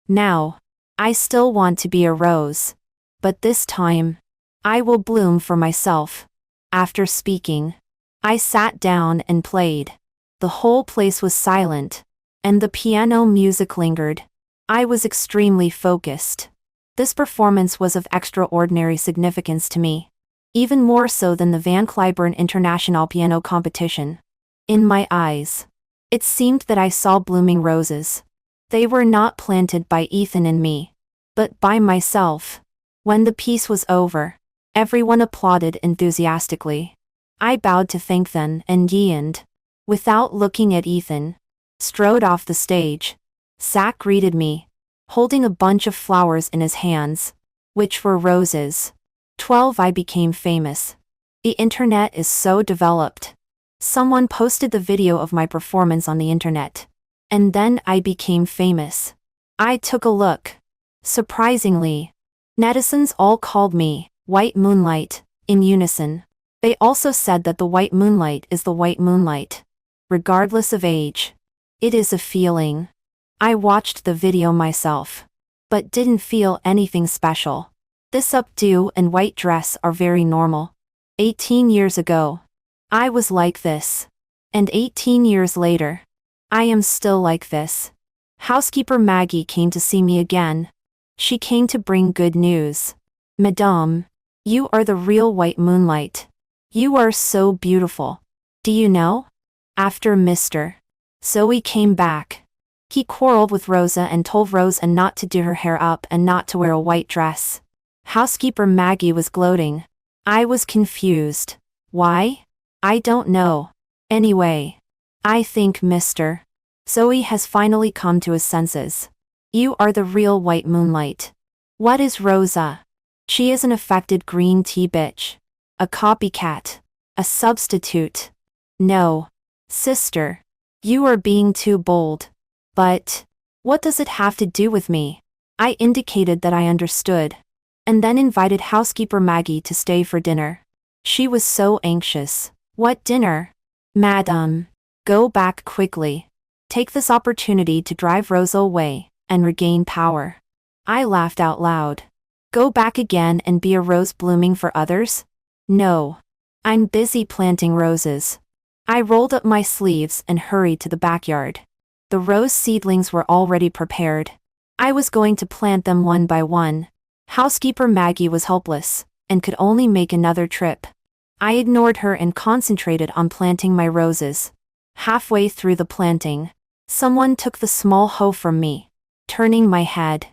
Now, I still want to be a rose. But this time, I will bloom for myself. After speaking, I sat down and played. The whole place was silent, and the piano music lingered. I was extremely focused. This performance was of extraordinary significance to me, even more so than the Van Cliburn International Piano Competition. In my eyes, it seemed that I saw blooming roses. They were not planted by Ethan and me, but by myself. When the piece was over, everyone applauded enthusiastically. I bowed to thank them and and, without looking at Ethan, strode off the stage. Zach greeted me, holding a bunch of flowers in his hands, which were roses. 12 I became famous. The internet is so developed. Someone posted the video of my performance on the internet. And then I became famous. I took a look. Surprisingly, netizens all called me White Moonlight, in unison. They also said that the white moonlight is the white moonlight. Regardless of age. It is a feeling. I watched the video myself, but didn't feel anything special. This updo and white dress are very normal. 18 years ago, I was like this. And 18 years later, I am still like this. Housekeeper Maggie came to see me again. She came to bring good news. Madame, you are the real white moonlight. You are so beautiful. Do you know? After Mr. Zoe came back, he quarreled with Rosa and told Rosa not to do her hair up and not to wear a white dress. Housekeeper Maggie was gloating. I was confused. Why? I don't know. Anyway, I think Mr. Zoe has finally come to his senses. You are the real white moonlight. What is Rosa? She is an affected green tea bitch. A copycat. A substitute. No. Sister. You are being too bold. But what does it have to do with me? I indicated that I understood, and then invited housekeeper Maggie to stay for dinner. She was so anxious. What dinner? Madam. Go back quickly. Take this opportunity to drive Rosa away and regain power. I laughed out loud. Go back again and be a rose blooming for others? No. I'm busy planting roses. I rolled up my sleeves and hurried to the backyard. The rose seedlings were already prepared. I was going to plant them one by one. Housekeeper Maggie was helpless and could only make another trip. I ignored her and concentrated on planting my roses. Halfway through the planting, someone took the small hoe from me. Turning my head,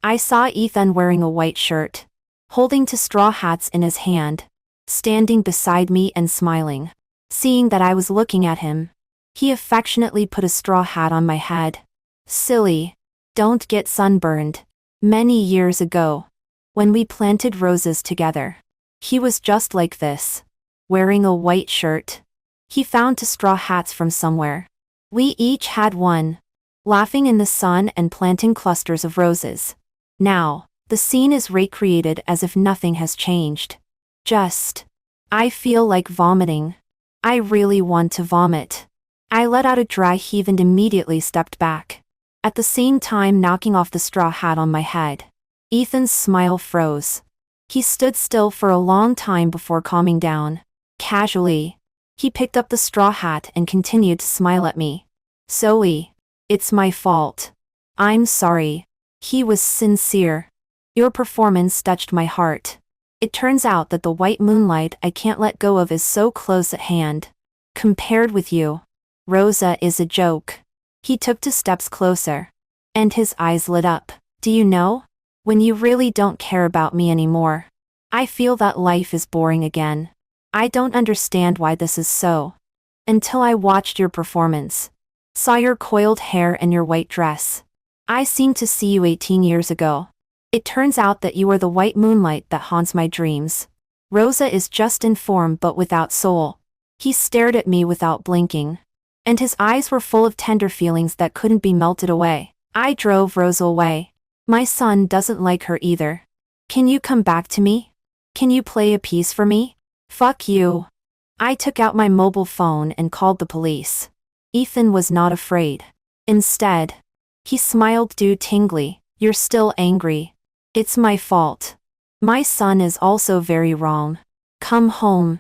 I saw Ethan wearing a white shirt, holding two straw hats in his hand, standing beside me and smiling. Seeing that I was looking at him, he affectionately put a straw hat on my head. Silly. Don't get sunburned. Many years ago, when we planted roses together, he was just like this, wearing a white shirt. He found two straw hats from somewhere. We each had one, laughing in the sun and planting clusters of roses. Now, the scene is recreated as if nothing has changed. I feel like vomiting. I really want to vomit. I let out a dry heave and immediately stepped back, at the same time knocking off the straw hat on my head. Ethan's smile froze. He stood still for a long time before calming down. Casually, he picked up the straw hat and continued to smile at me. Zoe, it's my fault. I'm sorry. He was sincere. Your performance touched my heart. It turns out that the white moonlight I can't let go of is so close at hand. Compared with you, Rosa is a joke. He took 2 steps closer, and his eyes lit up. Do you know? When you really don't care about me anymore, I feel that life is boring again. I don't understand why this is so. Until I watched your performance, saw your coiled hair and your white dress. I seemed to see you 18 years ago. It turns out that you are the white moonlight that haunts my dreams. Rosa is just in form but without soul. He stared at me without blinking, and his eyes were full of tender feelings that couldn't be melted away. I drove Rosa away. My son doesn't like her either. Can you come back to me? Can you play a piece for me? Fuck you. I took out my mobile phone and called the police. Ethan was not afraid. Instead, he smiled tingly. You're still angry. It's my fault. My son is also very wrong. Come home.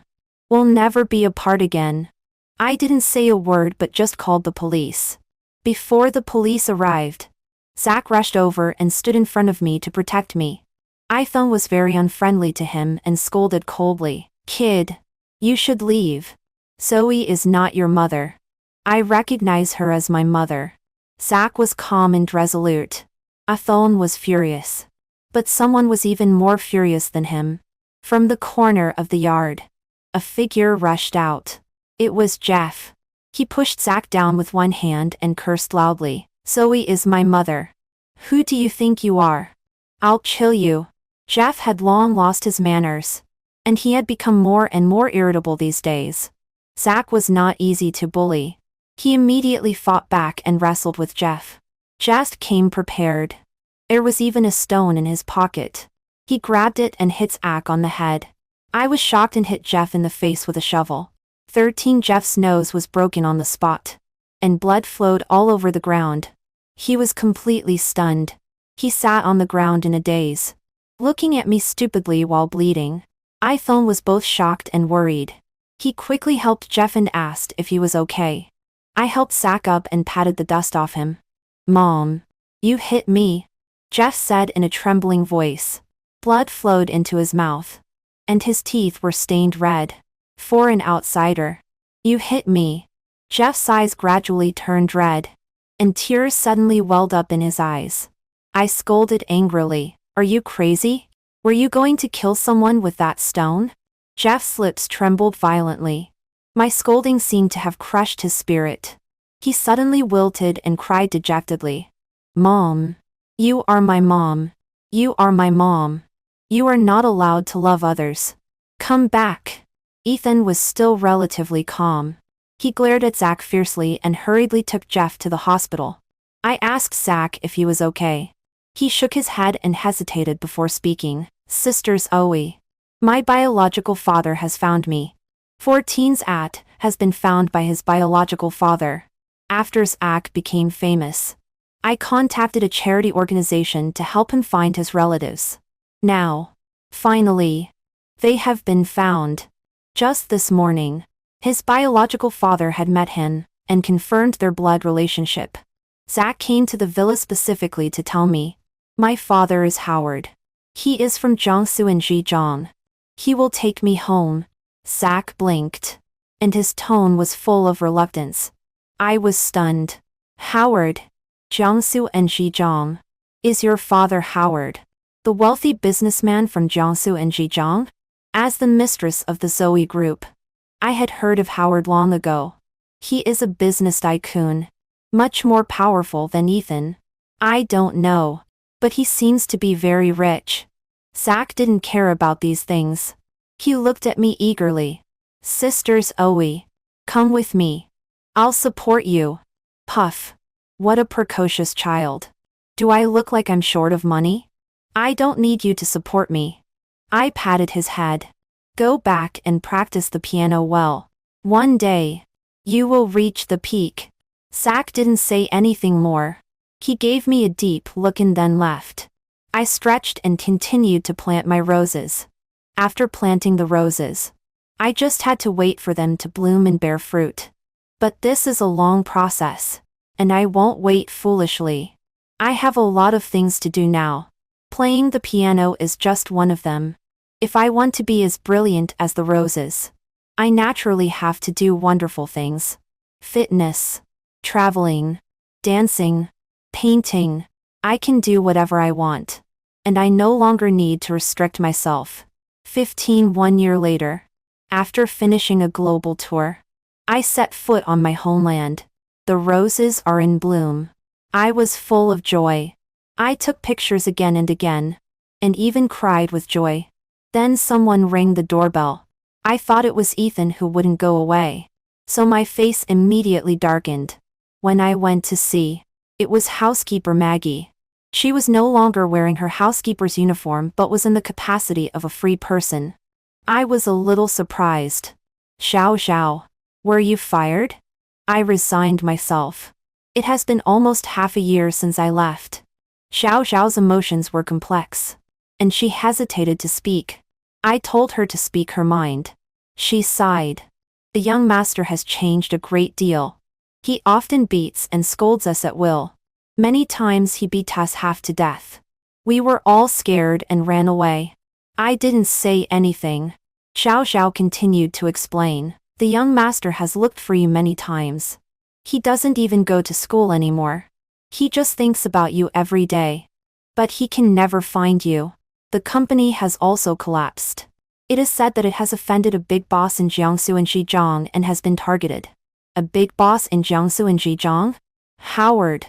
We'll never be apart again. I didn't say a word but just called the police. Before the police arrived, Zach rushed over and stood in front of me to protect me. Ethan was very unfriendly to him and scolded coldly. Kid, you should leave. Zoe is not your mother. I recognize her as my mother. Zach was calm and resolute. Ethan was furious. But someone was even more furious than him. From the corner of the yard, a figure rushed out. It was Jeff. He pushed Zach down with one hand and cursed loudly. Zoe is my mother. Who do you think you are? I'll kill you. Jeff had long lost his manners, and he had become more and more irritable these days. Zach was not easy to bully. He immediately fought back and wrestled with Jeff. Jeff came prepared. There was even a stone in his pocket. He grabbed it and hit Zach on the head. I was shocked and hit Jeff in the face with a shovel. 13 Jeff's nose was broken on the spot, and blood flowed all over the ground. He was completely stunned. He sat on the ground in a daze, looking at me stupidly while bleeding. Ethan was both shocked and worried. He quickly helped Jeff and asked if he was okay. I helped Zach up and patted the dust off him. Mom, you hit me, Jeff said in a trembling voice. Blood flowed into his mouth, and his teeth were stained red. For an outsider, you hit me. Jeff's eyes gradually turned red, and tears suddenly welled up in his eyes. I scolded angrily. Are you crazy? Were you going to kill someone with that stone? Jeff's lips trembled violently. My scolding seemed to have crushed his spirit. He suddenly wilted and cried dejectedly. Mom. You are my mom. You are my mom. You are not allowed to love others. Come back. Ethan was still relatively calm. He glared at Zach fiercely and hurriedly took Jeff to the hospital. I asked Zach if he was okay. He shook his head and hesitated before speaking. Sisters Owie. My biological father has found me. 14's at has been found by his biological father. After Zach became famous, I contacted a charity organization to help him find his relatives. Now, finally, they have been found. Just this morning, his biological father had met him and confirmed their blood relationship. Zach came to the villa specifically to tell me. My father is Howard. He is from Jiangsu and Zhejiang. He will take me home. Zach blinked, and his tone was full of reluctance. I was stunned. Howard. Jiangsu and Zhejiang. Is your father Howard, the wealthy businessman from Jiangsu and Zhejiang? As the mistress of the Zoe group, I had heard of Howard long ago. He is a business tycoon, much more powerful than Ethan. I don't know, but he seems to be very rich. Zach didn't care about these things. He looked at me eagerly. Sisters Owie. Come with me. I'll support you. Puff. What a precocious child. Do I look like I'm short of money? I don't need you to support me. I patted his head. Go back and practice the piano well. One day, you will reach the peak. Zach didn't say anything more. He gave me a deep look and then left. I stretched and continued to plant my roses. After planting the roses, I just had to wait for them to bloom and bear fruit. But this is a long process, and I won't wait foolishly. I have a lot of things to do now. Playing the piano is just one of them. If I want to be as brilliant as the roses, I naturally have to do wonderful things. Fitness, traveling, dancing, painting. I can do whatever I want, and I no longer need to restrict myself. 1 year later, after finishing a global tour, I set foot on my homeland. The roses are in bloom. I was full of joy. I took pictures again and again, and even cried with joy. Then someone rang the doorbell. I thought it was Ethan who wouldn't go away, so my face immediately darkened. When I went to see, it was housekeeper Maggie. She was no longer wearing her housekeeper's uniform but was in the capacity of a free person. I was a little surprised. Xiao Xiao. Were you fired? I resigned myself. It has been almost half a year since I left. Xiao Xiao's emotions were complex, and she hesitated to speak. I told her to speak her mind. She sighed. The young master has changed a great deal. He often beats and scolds us at will. Many times he beat us half to death. We were all scared and ran away. I didn't say anything. Xiao Xiao continued to explain. The young master has looked for you many times. He doesn't even go to school anymore. He just thinks about you every day. But he can never find you. The company has also collapsed. It is said that it has offended a big boss in Jiangsu and Zhejiang and has been targeted. A big boss in Jiangsu and Zhejiang? Howard.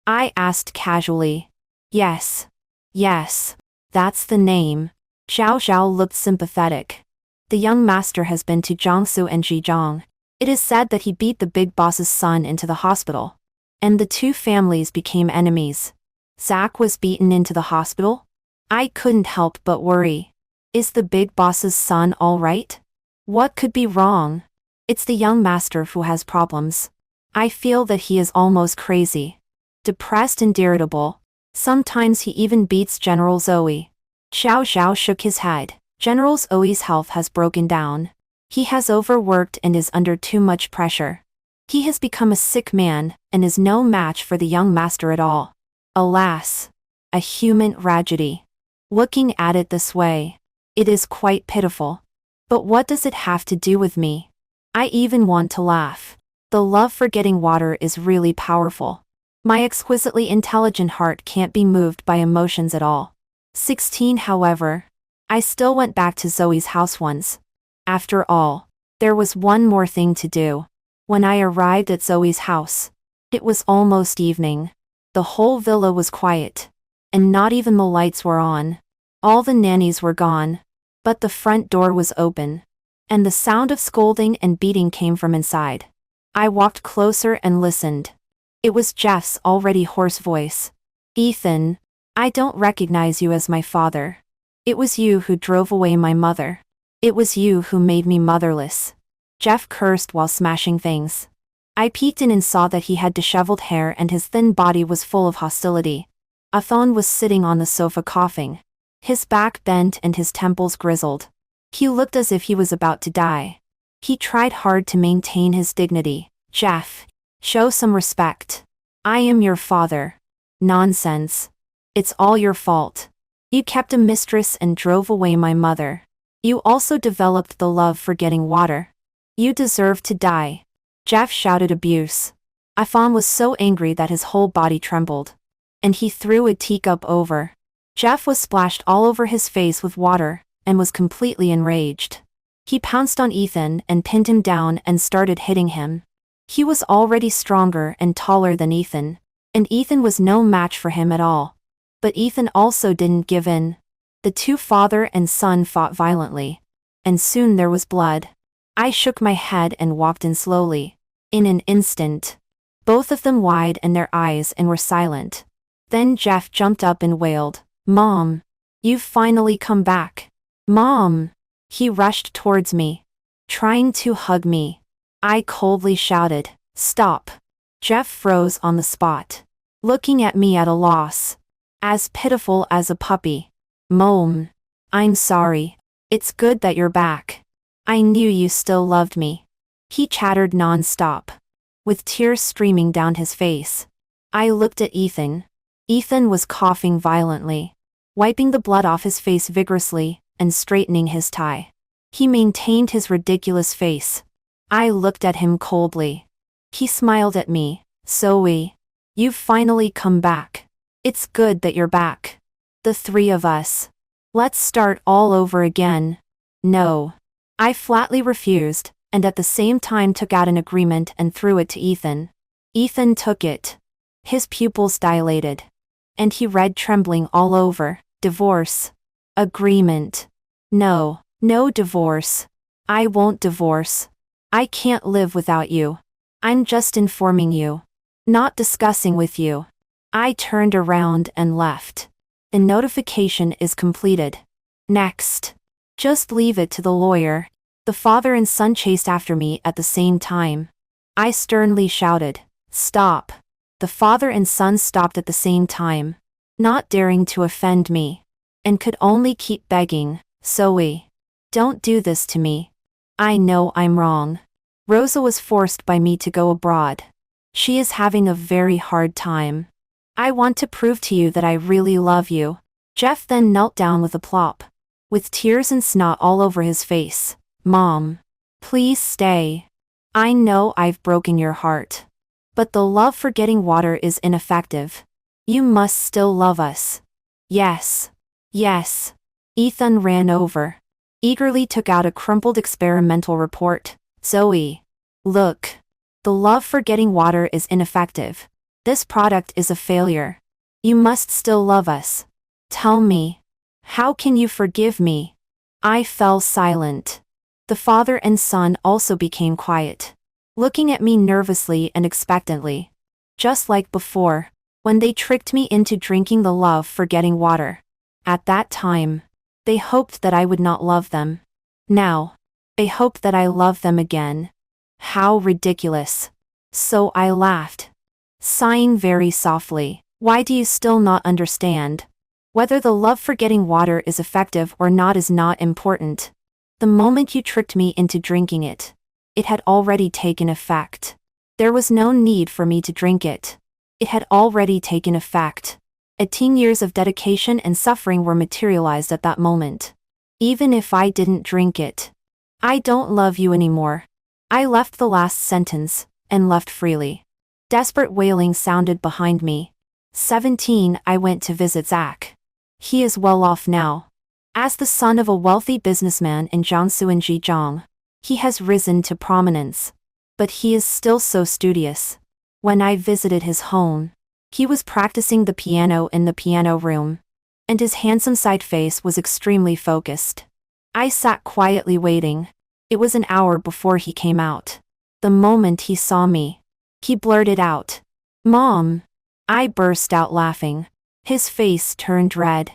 I asked casually. Yes. Yes. That's the name. Xiao Xiao looked sympathetic. The young master has been to Jiangsu and Zhejiang. It is said that he beat the big boss's son into the hospital, and the two families became enemies. Zach was beaten into the hospital? I couldn't help but worry. Is the big boss's son all right? What could be wrong? It's the young master who has problems. I feel that he is almost crazy. Depressed and irritable. Sometimes he even beats General Zoe. Xiao Xiao shook his head. General Zoe's health has broken down. He has overworked and is under too much pressure. He has become a sick man and is no match for the young master at all. Alas, a human tragedy. Looking at it this way, it is quite pitiful. But what does it have to do with me? I even want to laugh. The love for getting water is really powerful. My exquisitely intelligent heart can't be moved by emotions at all. 16 However, I still went back to Zoe's house once. After all, There was one more thing to do. When I arrived at Zoe's house, it was almost evening. The whole villa was quiet. And not even the lights were on. All the nannies were gone. But the front door was open. And the sound of scolding and beating came from inside. I walked closer and listened. It was Jeff's already hoarse voice. "Ethan, I don't recognize you as my father. It was you who drove away my mother. It was you who made me motherless." Jeff cursed while smashing things. I peeked in and saw that he had disheveled hair and his thin body was full of hostility. Ethan was sitting on the sofa coughing. His back bent and his temples grizzled. He looked as if he was about to die. He tried hard to maintain his dignity. "Jeff, show some respect. I am your father." "Nonsense. It's all your fault. You kept a mistress and drove away my mother. You also developed the love for getting water. You deserve to die." Jeff shouted abuse. Ethan was so angry that his whole body trembled. And he threw a teacup over. Jeff was splashed all over his face with water, and was completely enraged. He pounced on Ethan and pinned him down and started hitting him. He was already stronger and taller than Ethan, and Ethan was no match for him at all. But Ethan also didn't give in. The two father and son fought violently. And soon there was blood. I shook my head and walked in slowly. In an instant, both of them widened their eyes and were silent. Then Jeff jumped up and wailed, "Mom! You've finally come back. Mom!" He rushed towards me, trying to hug me. I coldly shouted, "Stop!" Jeff froze on the spot, looking at me at a loss. As pitiful as a puppy. "Mom, I'm sorry. It's good that you're back. I knew you still loved me." He chattered non-stop, with tears streaming down his face. I looked at Ethan. Ethan was coughing violently, wiping the blood off his face vigorously, and straightening his tie. He maintained his ridiculous face. I looked at him coldly. He smiled at me. "Zoe, you've finally come back. It's good that you're back. The three of us. Let's start all over again." "No." I flatly refused, and at the same time took out an agreement and threw it to Ethan. Ethan took it. His pupils dilated. And he read trembling all over, "Divorce. Agreement. No, no divorce. I won't divorce. I can't live without you. I'm just informing you. Not discussing with you." I turned around and left. The notification is completed. Next. Just leave it to the lawyer. The father and son chased after me at the same time. I sternly shouted, "Stop." The father and son stopped at the same time, not daring to offend me, and could only keep begging, "Zoe, don't do this to me. I know I'm wrong. Rosa was forced by me to go abroad. She is having a very hard time. I want to prove to you that I really love you." Jeff then knelt down with a plop, with tears and snot all over his face. "Mom, please stay. I know I've broken your heart. But the love for getting water is ineffective. You must still love us." "Yes. Yes." Ethan ran over, eagerly took out a crumpled experimental report. "Zoe, look. The love for getting water is ineffective. This product is a failure. You must still love us. Tell me. How can you forgive me?" I fell silent. The father and son also became quiet, looking at me nervously and expectantly. Just like before, when they tricked me into drinking the love for getting water. At that time, they hoped that I would not love them. Now, they hope that I love them again. How ridiculous. So I laughed, sighing very softly. "Why do you still not understand? Whether the love for getting water is effective or not is not important. The moment you tricked me into drinking it, it had already taken effect. There was no need for me to drink it. It had already taken effect. 18 years of dedication and suffering were materialized at that moment. Even if I didn't drink it. I don't love you anymore." I left the last sentence, and left freely. Desperate wailing sounded behind me. 17 I went to visit Zach. He is well off now. As the son of a wealthy businessman in Jiangsu and Zhejiang. He has risen to prominence. But he is still so studious. When I visited his home, he was practicing the piano in the piano room, and his handsome side face was extremely focused. I sat quietly waiting. It was an hour before he came out. The moment he saw me, he blurted out, "Mom!" I burst out laughing. His face turned red,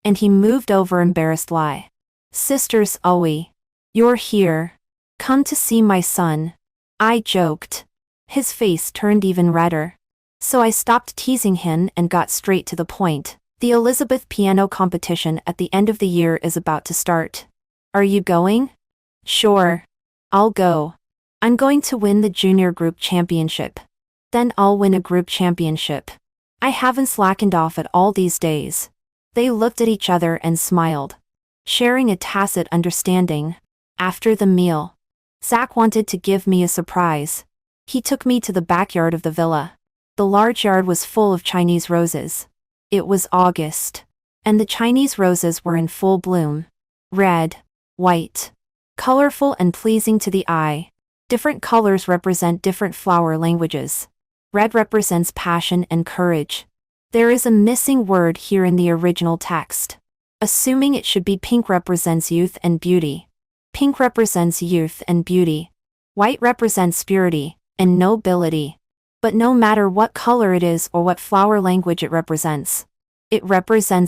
and he moved over embarrassed lie. "Sisters Owie, you're here. Come to see my son," I joked. His face turned even redder. So I stopped teasing him and got straight to the point. "The Elizabeth piano competition at the end of the year is about to start. Are you going?" "Sure. I'll go. I'm going to win the junior group championship. Then I'll win a group championship. I haven't slackened off at all these days." They looked at each other and smiled, sharing a tacit understanding. After the meal, Zach wanted to give me a surprise. He took me to the backyard of the villa. The large yard was full of Chinese roses. It was August, and the Chinese roses were in full bloom. Red, white, colorful and pleasing to the eye. Different colors represent different flower languages. Red represents passion and courage. There is a missing word here in the original text. Assuming it should be pink represents youth and beauty. Pink represents youth and beauty. White represents purity and nobility. But no matter what color it is or what flower language it represents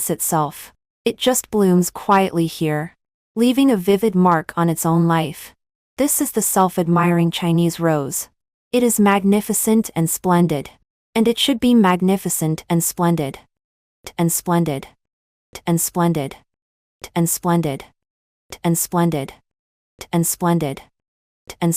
itself. It just blooms quietly here, leaving a vivid mark on its own life. This is the self-admiring Chinese rose. It is magnificent and splendid. And it should be magnificent and splendid. And splendid. And splendid. And splendid. And splendid. And splendid. And